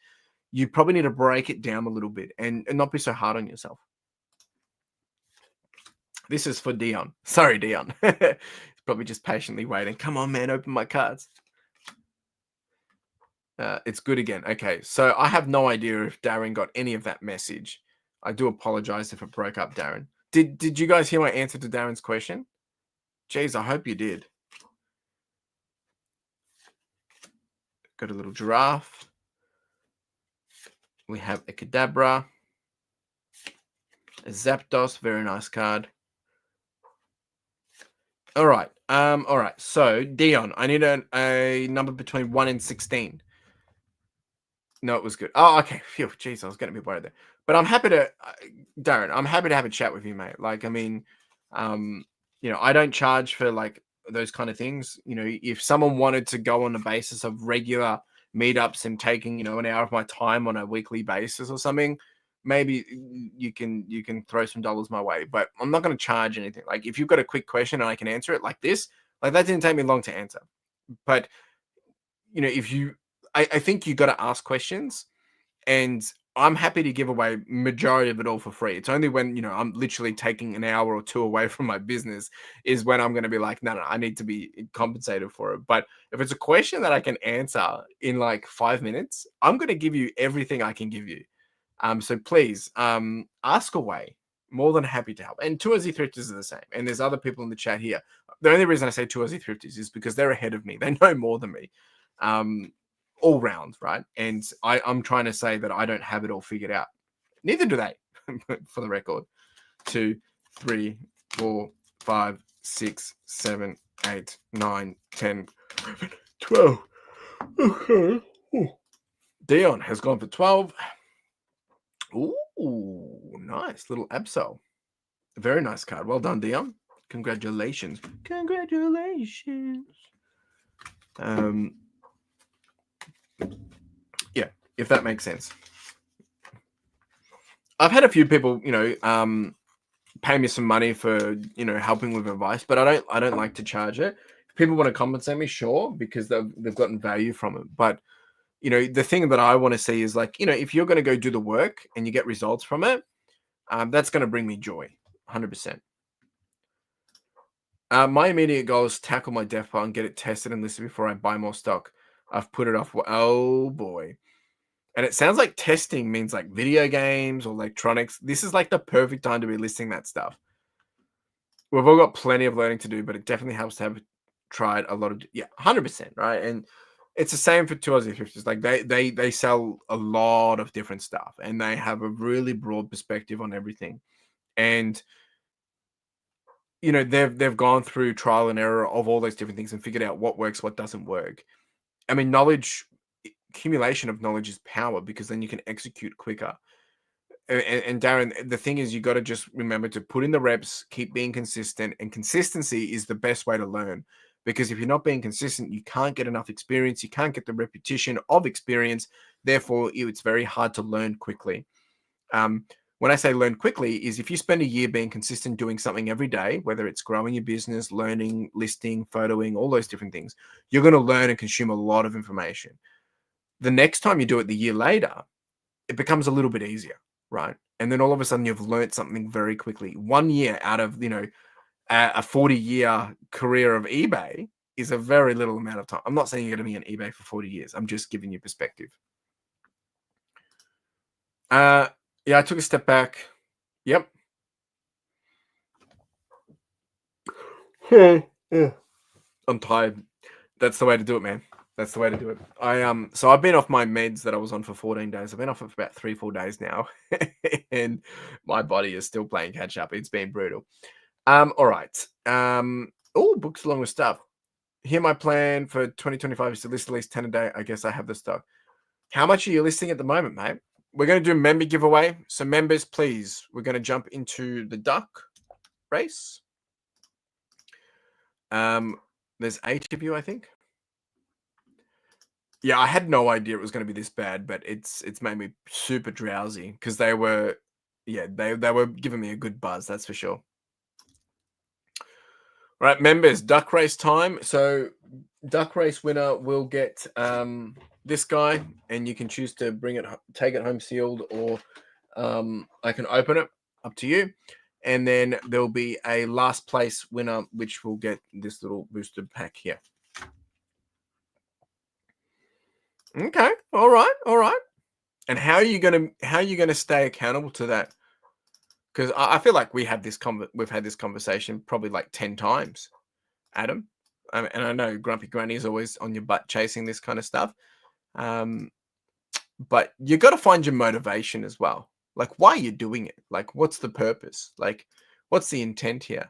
You probably need to break it down a little bit and not be so hard on yourself. This is for Dion. Sorry, Dion. He's probably just patiently waiting. Come on, man, open my cards. It's good again. Okay, so I have no idea if Darren got any of that message. I do apologize if it broke up, Darren. Did you guys hear my answer to Darren's question? Jeez, I hope you did. Got a little giraffe. We have a Kadabra. A Zapdos, very nice card. All right. All right. So Dion, I need a number between 1 and 16. No, it was good. Oh, okay. Phew, jeez, I was getting a bit worried there. But I'm happy to, Darren, I'm happy to have a chat with you, mate. Like, I mean, I don't charge for like those kind of things. If someone wanted to go on the basis of regular meetups and taking, an hour of my time on a weekly basis or something, maybe you can throw some dollars my way. But I'm not going to charge anything. Like, if you've got a quick question and I can answer it like this, like that didn't take me long to answer. But if you I think you got to ask questions, and I'm happy to give away majority of it all for free. It's only when I'm literally taking an hour or two away from my business is when I'm going to be like, no, I need to be compensated for it. But if it's a question that I can answer in like 5 minutes, I'm going to give you everything I can give you. So please, ask away. More than happy to help. And 2 Aussie thrifters are the same. And there's other people in the chat here. The only reason I say 2 Aussie thrifters is because they're ahead of me. They know more than me. All round, right? And I'm trying to say that I don't have it all figured out. Neither do they, for the record. 2, 3, 4, 5, 6, 7, 8, 9, 10, 11, 12. Okay. Ooh. Dion has gone for 12. Ooh, nice little Absol. Very nice card. Well done, Dion. Congratulations. Congratulations. Yeah, if that makes sense. I've had a few people, pay me some money for, helping with advice, but I don't like to charge it. If people want to compensate me, sure, because they've gotten value from it. But the thing that I want to see is like, if you're going to go do the work and you get results from it, that's going to bring me joy, 100%. My immediate goal is tackle my death pile and get it tested and listed before I buy more stock. I've put it off. Oh boy. And it sounds like testing means like video games or electronics. This is like the perfect time to be listing that stuff. We've all got plenty of learning to do, but it definitely helps to have tried a lot of 100%, right? And it's the same for 2 Aussie 50s. Like they sell a lot of different stuff and they have a really broad perspective on everything. And they've gone through trial and error of all those different things and figured out what works, what doesn't work. I mean, accumulation of knowledge is power because then you can execute quicker. And Darren, the thing is, you got to just remember to put in the reps, keep being consistent, and consistency is the best way to learn. Because if you're not being consistent, you can't get enough experience, you can't get the repetition of experience. Therefore, it's very hard to learn quickly. When I say learn quickly, is if you spend a year being consistent doing something every day, whether it's growing your business, learning, listing, photoing, all those different things, you're going to learn and consume a lot of information. The next time you do it the year later, it becomes a little bit easier, right? And then all of a sudden you've learned something very quickly. 1 year out of, a 40-year career of eBay is a very little amount of time. I'm not saying you're going to be on eBay for 40 years. I'm just giving you perspective. Yeah, I took a step back. Yep. I'm tired. That's the way to do it, man. That's the way to do it. So I've been off my meds that I was on for 14 days. I've been off it for about 3-4 days now, and my body is still playing catch up. It's been brutal. All right. Books along with stuff. Here, my plan for 2025 is to list at least 10 a day. I guess I have the stock. How much are you listing at the moment, mate? We're going to do a member giveaway. So members, please, we're going to jump into the duck race. There's 8 of you, I think. Yeah, I had no idea it was going to be this bad, but it's made me super drowsy because they were giving me a good buzz, that's for sure. All right, members, duck race time. So duck race winner will get this guy, and you can choose to take it home sealed, or I can open it, up to you. And then there'll be a last place winner, which will get this little boosted pack here. Okay, all right. And how are you gonna stay accountable to that? Because I feel like we've had this conversation probably like 10 times, Adam. And I know Grumpy Granny is always on your butt chasing this kind of stuff. But you got to find your motivation as well. Like, why are you doing it? Like, what's the purpose? Like, what's the intent here?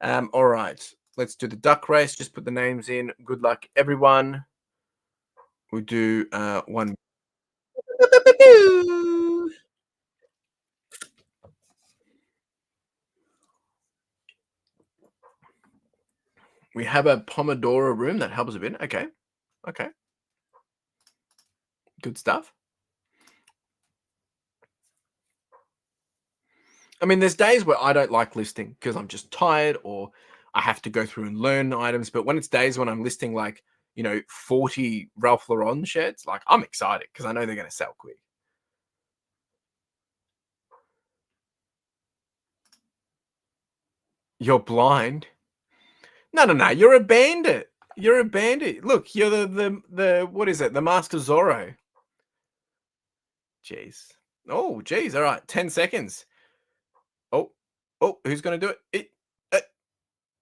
All right, let's do the duck race. Just put the names in. Good luck, everyone. We'll do one. We have a Pomodoro room that helps a bit. Okay. Good stuff. I mean, there's days where I don't like listing because I'm just tired or I have to go through and learn items. But when it's days when I'm listing like, 40 Ralph Lauren shirts, like I'm excited because I know they're going to sell quick. You're blind. No. You're a bandit. You're a bandit. Look, you're the what is it? The Master Zorro. Jeez. Oh, geez. All right. 10 seconds. Oh, who's going to do it?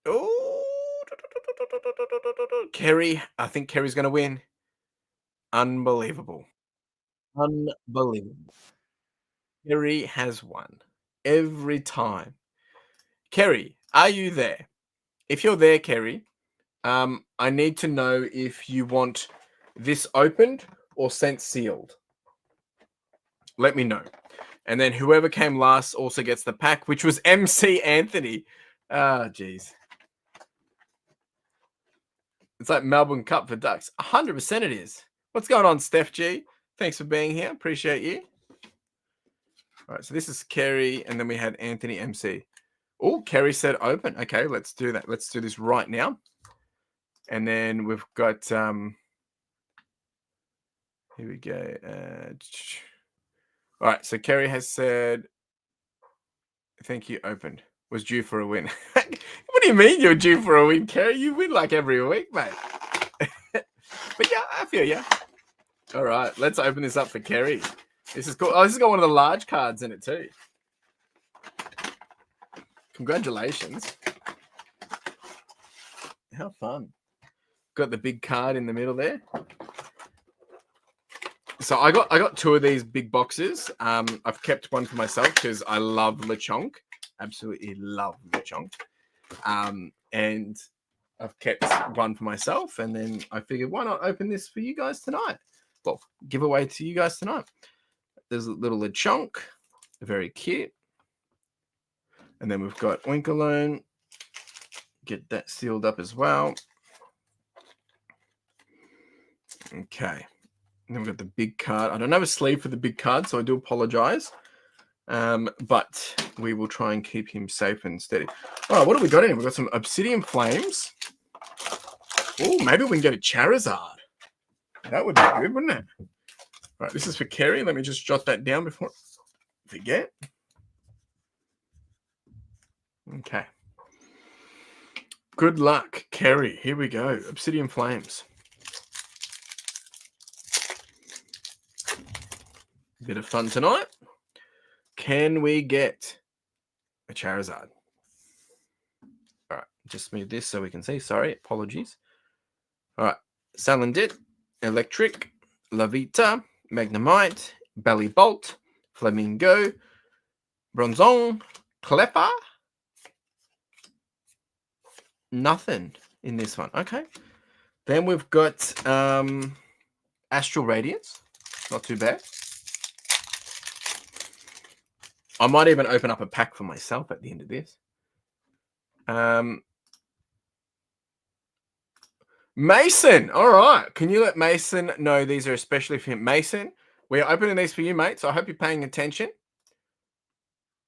Oh, Kerry. I think Kerry's going to win. Unbelievable. Unbelievable. Kerry has won every time. Kerry, are you there? If you're there, Kerry, I need to know if you want this opened or sent sealed. Let me know. And then whoever came last also gets the pack, which was MC Anthony. Ah, jeez. It's like Melbourne Cup for Ducks. 100% it is. What's going on, Steph G? Thanks for being here. Appreciate you. All right, so this is Kerry, and then we had Anthony MC. Oh, Kerry said open. Okay, let's do that. Let's do this right now. And then we've got here we go. All right, so Kerry has said thank you, opened. Was due for a win. What do you mean you're due for a win, Kerry? You win like every week, mate. But yeah, I feel you. All right, let's open this up for Kerry. This is cool. Oh, this has got one of the large cards in it too. Congratulations. How fun. Got the big card in the middle there. So I got two of these big boxes. I've kept one for myself because I love Lechonk. Absolutely love Lechonk. And I've kept one for myself, and then I figured why not open this for you guys tonight? Well, give away to you guys tonight. There's a little Lechonk, very cute. And then we've got Winkalone. Get that sealed up as well. Okay. And then we've got the big card. I don't have a sleeve for the big card, so I do apologize. But we will try and keep him safe and steady. All right, what have we got in here? We've got some Obsidian Flames. Oh, maybe we can get a Charizard. That would be good, wouldn't it? All right, this is for Kerry. Let me just jot that down before I forget. Okay. Good luck, Kerry. Here we go. Obsidian Flames. Bit of fun tonight. Can we get a Charizard? All right, just move this so we can see. Sorry, apologies. All right, Salandit, Electric, Lavita, Magnemite, Belly Bolt, Flamingo, Bronzong, Clepper. Nothing in this one. Okay. Then we've got Astral Radiance. Not too bad. I might even open up a pack for myself at the end of this. Mason. All right. Can you let Mason know these are especially for him? Mason, we're opening these for you, mate. So I hope you're paying attention.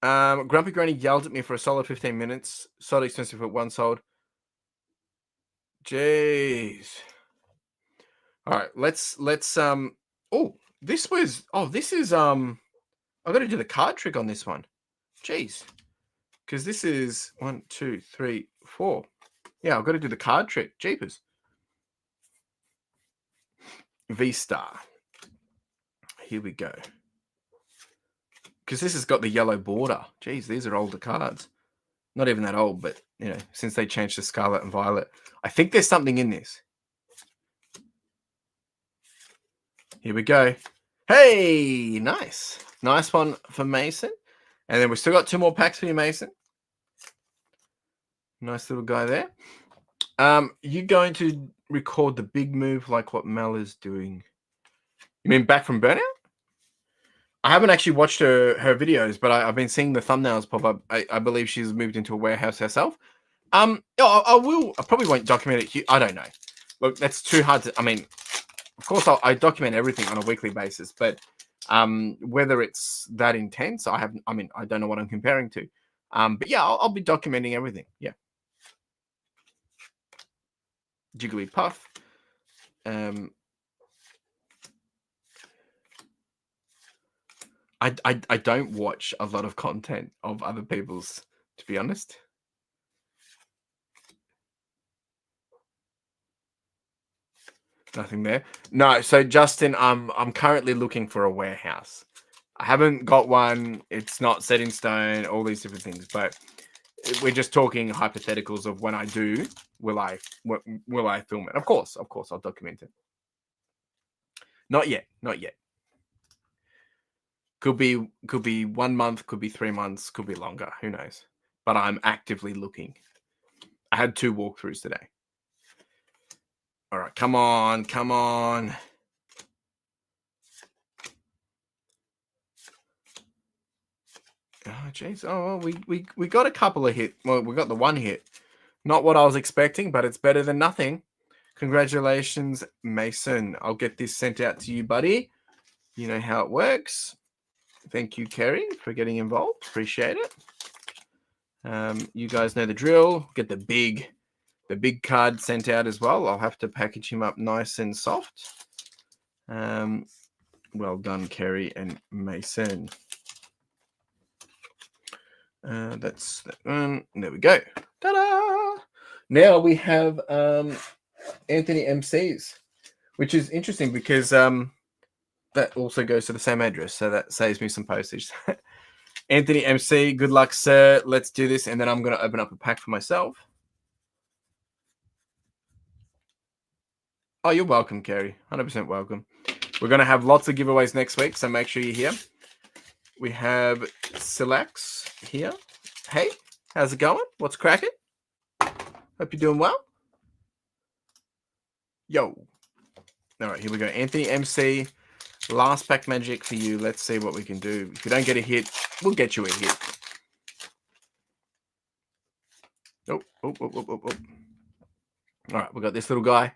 Grumpy Granny yelled at me for a solid 15 minutes. Solid expensive at one sold. Jeez. All right. Let's oh, this is I've got to do the card trick on this one. Jeez. Because this is 1, 2, 3, 4. Yeah, I've got to do the card trick. Jeepers. V-Star. Here we go. Because this has got the yellow border. Jeez, these are older cards. Not even that old, but, you know, since they changed to Scarlet and Violet. I think there's something in this. Here we go. Hey, nice. Nice one for Mason. And then we've still got 2 more packs for you, Mason. Nice little guy there. You going to record the big move like what Mel is doing? You mean back from burnout? I haven't actually watched her videos, but I've been seeing the thumbnails pop up. I believe she's moved into a warehouse herself. I probably won't document it here. I don't know. Look, that's too hard to. I mean, of course, I document everything on a weekly basis, but whether it's that intense, I don't know what I'm comparing to. But yeah, I'll be documenting everything. Yeah. Jigglypuff. I don't watch a lot of content of other people's, to be honest. Nothing there. No, so Justin, I'm currently looking for a warehouse. I haven't got one. It's not set in stone, all these different things, but we're just talking hypotheticals of when I do, will I film it? Of course, I'll document it. Not yet. Could be 1 month, could be 3 months, could be longer. Who knows? But I'm actively looking. I had 2 walkthroughs today. All right, come on. Oh, jeez. Oh, we got a couple of hit. Well, we got the one hit. Not what I was expecting, but it's better than nothing. Congratulations, Mason. I'll get this sent out to you, buddy. You know how it works. Thank you, Kerry, for getting involved. Appreciate it. You guys know the drill. Get the big card sent out as well. I'll have to package him up nice and soft. Well done, Kerry and Mason. That's that one. There we go. Ta-da! Now we have Anthony MCs, which is interesting because that also goes to the same address, so that saves me some postage. Anthony MC, good luck, sir. Let's do this, and then I'm going to open up a pack for myself. Oh, you're welcome, Kerry. 100% welcome. We're going to have lots of giveaways next week, so make sure you're here. We have Silax here. Hey, how's it going? What's cracking? Hope you're doing well. Yo. All right, here we go. Anthony MC, last pack magic for you. Let's see what we can do. If you don't get a hit, we'll get you a hit. Oh. All right, we got this little guy.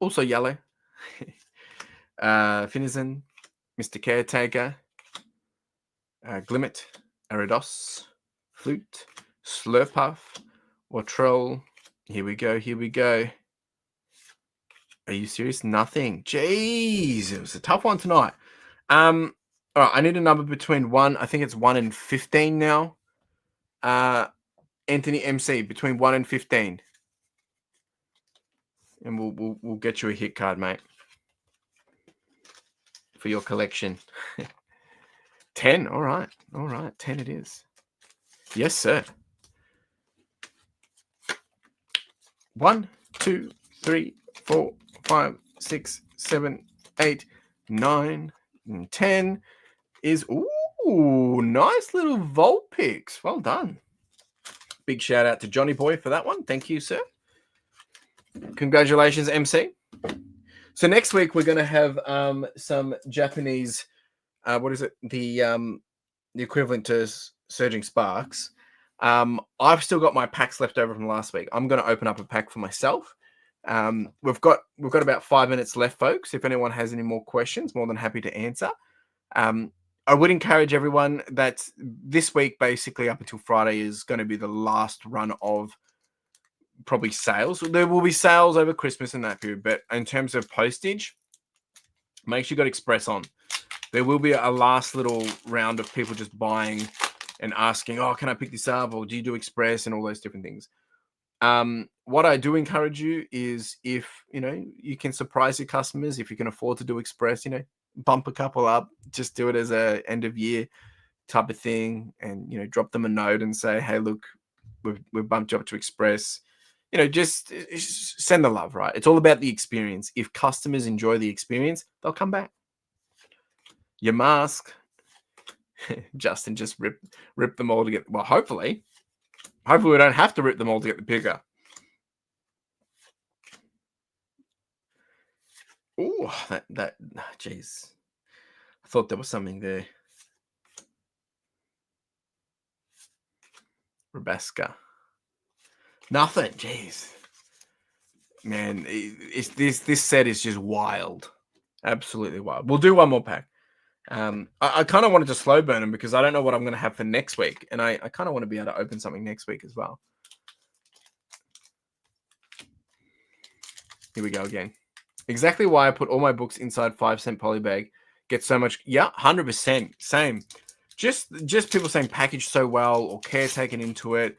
Also yellow. Finizen, Mr. Caretaker, Glimmet, Aridos, Flute, Slurpuff, Watrell. Here we go. Are you serious? Nothing. Jeez, it was a tough one tonight. All right, I need a number between 1. I think it's 1 and 15 now. Anthony MC, between 1 and 15. And we'll get you a hit card, mate, for your collection. 10. All right. 10 it is. Yes, sir. 1, 2, 3, 4, 5, 6, 7, 8, 9, and 10 is nice little Vulpix. Well done. Big shout out to Johnny Boy for that one. Thank you, sir. Congratulations, MC. So next week we're going to have some Japanese. What is it? The equivalent to Surging Sparks. I've still got my packs left over from last week. I'm going to open up a pack for myself. We've got about 5 minutes left, folks. If anyone has any more questions, more than happy to answer. I would encourage everyone that this week, basically up until Friday, is going to be the last run of probably sales. There will be sales over Christmas in that period, but in terms of postage, make sure you got Express on. There will be a last little round of people just buying and asking, oh, can I pick this up? Or do you do Express and all those different things? What I do encourage you is if, you can surprise your customers, if you can afford to do Express, bump a couple up, just do it as a end of year type of thing. And, drop them a note and say, hey, look, we've bumped you up to Express. Just send the love, right? It's all about the experience. If customers enjoy the experience, they'll come back. Your mask, Justin, just rip them all to get. Well, hopefully we don't have to rip them all to get the bigger. Oh, that. Jeez, I thought there was something there. Rebecca. Nothing. Jeez, man, this set is just wild, absolutely wild. We'll do one more pack. I kind of wanted to slow burn them because I don't know what I'm going to have for next week, and I kind of want to be able to open something next week as well. Here we go again. Exactly why I put all my books inside 5-cent polybag. Get so much. Yeah, 100%. Same. Just people saying packaged so well or care taken into it.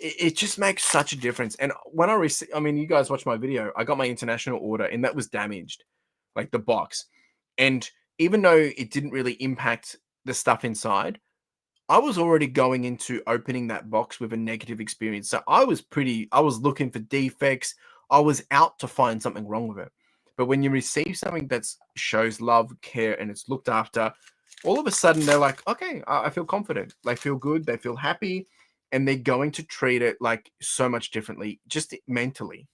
It just makes such a difference. And when you guys watched my video, I got my international order and that was damaged, like the box. And even though it didn't really impact the stuff inside, I was already going into opening that box with a negative experience. So I was looking for defects. I was out to find something wrong with it. But when you receive something that shows love, care, and it's looked after, all of a sudden they're like, okay, I feel confident. They feel good. They feel happy. And they're going to treat it like so much differently, just mentally.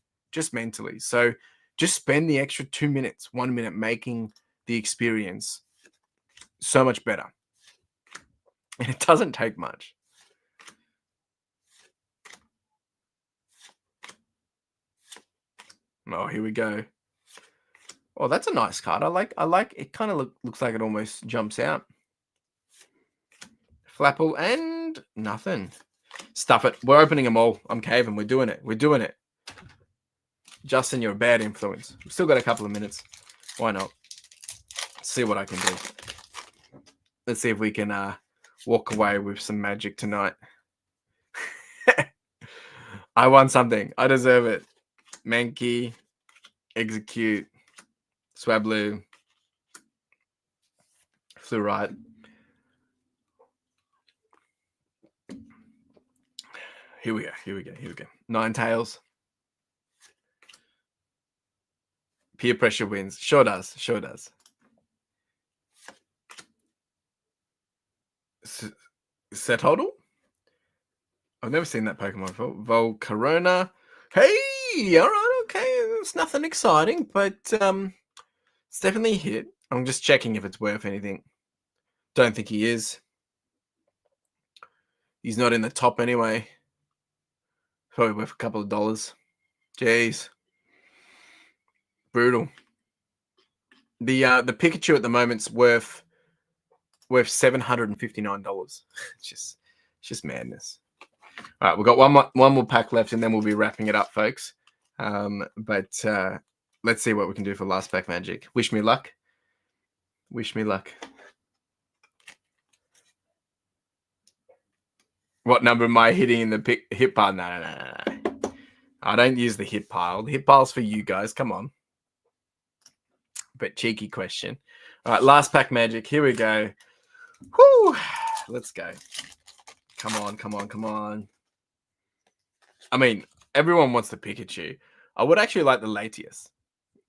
So just spend the extra 2 minutes, 1 minute making the experience so much better. And it doesn't take much. Oh, here we go. Oh, that's a nice card. I like it. Kind of looks like it almost jumps out. Flapple and nothing. Stuff it. We're opening them all. I'm caving. We're doing it. We're doing it. Justin, you're a bad influence. We've still got a couple of minutes. Why not? Let's see what I can do. Let's see if we can walk away with some magic tonight. I won something. I deserve it. Mankey, Execute, Swablu, Fluorite. Here we go. Here we go. Here we go. Ninetales. Peer pressure wins. Sure does. Sure does. Setodle? I've never seen that Pokemon before. Volcarona. Hey! All right, okay. It's nothing exciting, but it's definitely a hit. I'm just checking if it's worth anything. Don't think he is. He's not in the top anyway. Probably worth a couple of dollars. Jeez. Brutal. The Pikachu at the moment's worth $759. It's just madness. All right, we've got one more pack left, and then we'll be wrapping it up, folks. But let's see what we can do for last pack magic. Wish me luck. Wish me luck. What number am I hitting in the hit pile? No. I don't use the hit pile. The hit pile's for you guys. Come on. But cheeky question. All right, last pack magic. Here we go. Whoo! Let's go. Come on, come on, come on. I mean, everyone wants the Pikachu. I would actually like the Latias.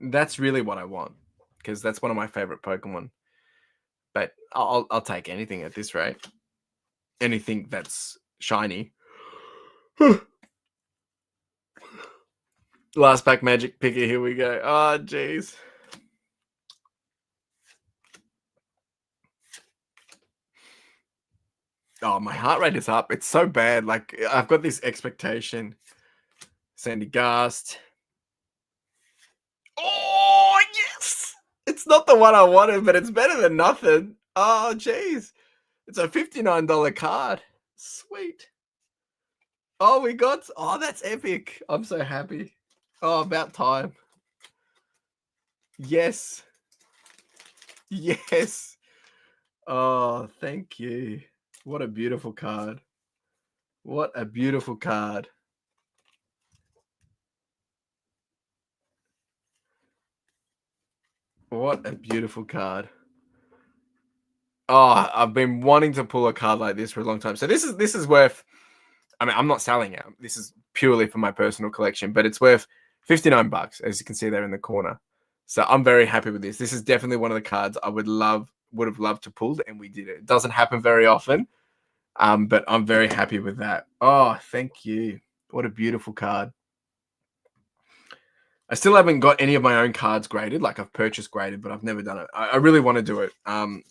That's really what I want, because that's one of my favorite Pokemon. But I'll take anything at this rate. Anything that's shiny. Last pack magic picker. Here we go. Oh, jeez. Oh, my heart rate is up. It's so bad. Like, I've got this expectation. Sandy Gast. Oh, yes! It's not the one I wanted, but it's better than nothing. Oh, jeez. It's a $59 card. Sweet. Oh, we got... Oh, that's epic. I'm so happy. Oh, about time. Yes. Yes. Oh, thank you. What a beautiful card. What a beautiful card. What a beautiful card. Oh, I've been wanting to pull a card like this for a long time. So this is worth, I mean, I'm not selling it. This is purely for my personal collection, but it's worth $59, as you can see there in the corner. So I'm very happy with this. This is definitely one of the cards I would have loved to pull, and we did it. It doesn't happen very often, but I'm very happy with that. Oh, thank you. What a beautiful card. I still haven't got any of my own cards graded. Like, I've purchased graded, but I've never done it. I really want to do it. And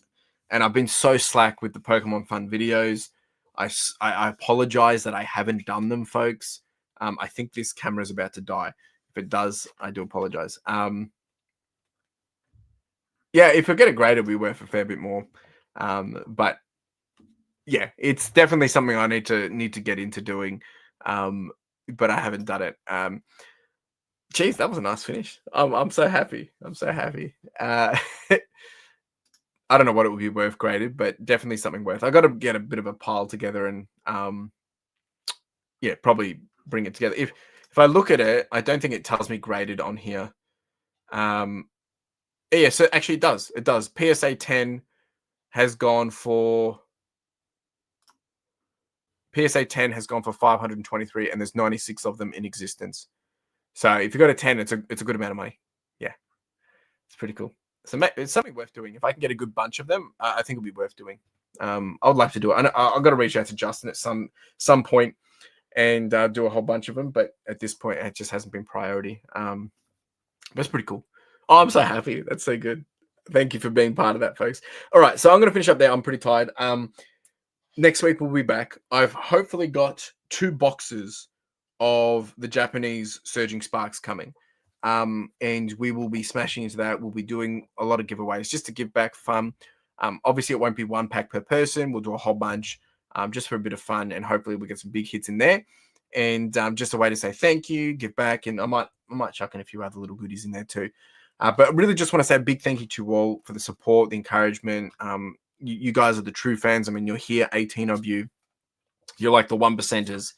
I've been so slack with the Pokemon Fun videos. I apologize that I haven't done them, folks. I think this camera is about to die. If it does, I do apologize. Yeah, if I get it graded, we worth a fair bit more. But yeah, it's definitely something I need to get into doing. But I haven't done it. Geez, that was a nice finish. I'm so happy. I'm so happy. I don't know what it would be worth graded, but definitely something worth. I got to get a bit of a pile together and yeah, probably bring it together. If I look at it, I don't think it tells me graded on here. Yeah, so actually it does. It does. PSA 10 has gone for 523, and there's 96 of them in existence. So if you got a 10, it's a good amount of money. Yeah, it's pretty cool. So it's something worth doing. If I can get a good bunch of them, I think it'll be worth doing. I would like to do it. I've got to reach out to Justin at some point and do a whole bunch of them. But at this point, it just hasn't been priority. That's pretty cool. Oh, I'm so happy. That's so good. Thank you for being part of that, folks. All right, so I'm going to finish up there. I'm pretty tired. next week we'll be back. I've hopefully got 2 boxes of the Japanese Surging Sparks coming. And we will be smashing into that. We'll be doing a lot of giveaways just to give back fun. Obviously, it won't be 1 pack per person. We'll do a whole bunch just for a bit of fun, and hopefully we get some big hits in there. And just a way to say thank you, give back, and I might chuck in a few other little goodies in there too. But really just want to say a big thank you to you all for the support, the encouragement. You guys are the true fans. I mean, you're here, 18 of you. You're like the 1%ers.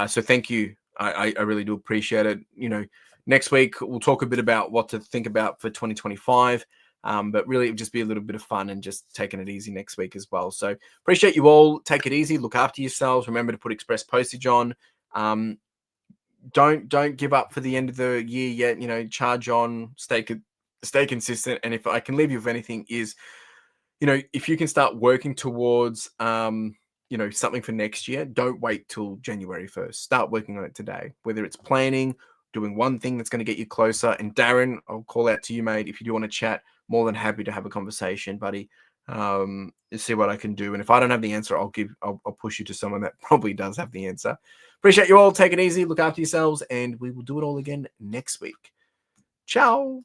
So thank you. I really do appreciate it. You know, next week we'll talk a bit about what to think about for 2025. But really, it'll just be a little bit of fun and just taking it easy next week as well. So appreciate you all. Take it easy. Look after yourselves. Remember to put express postage on. Don't give up for the end of the year yet. You know, charge on. Stay consistent. And if I can leave you with anything is, you know, if you can start working towards you know, something for next year, don't wait till January 1st. Start working on it today, whether it's planning, doing one thing that's going to get you closer. And Darren, I'll call out to you, mate. If you do want to chat, more than happy to have a conversation, buddy. See what I can do. And if I don't have the answer, I'll push you to someone that probably does have the answer. Appreciate you all. Take it easy. Look after yourselves. And we will do it all again next week. Ciao.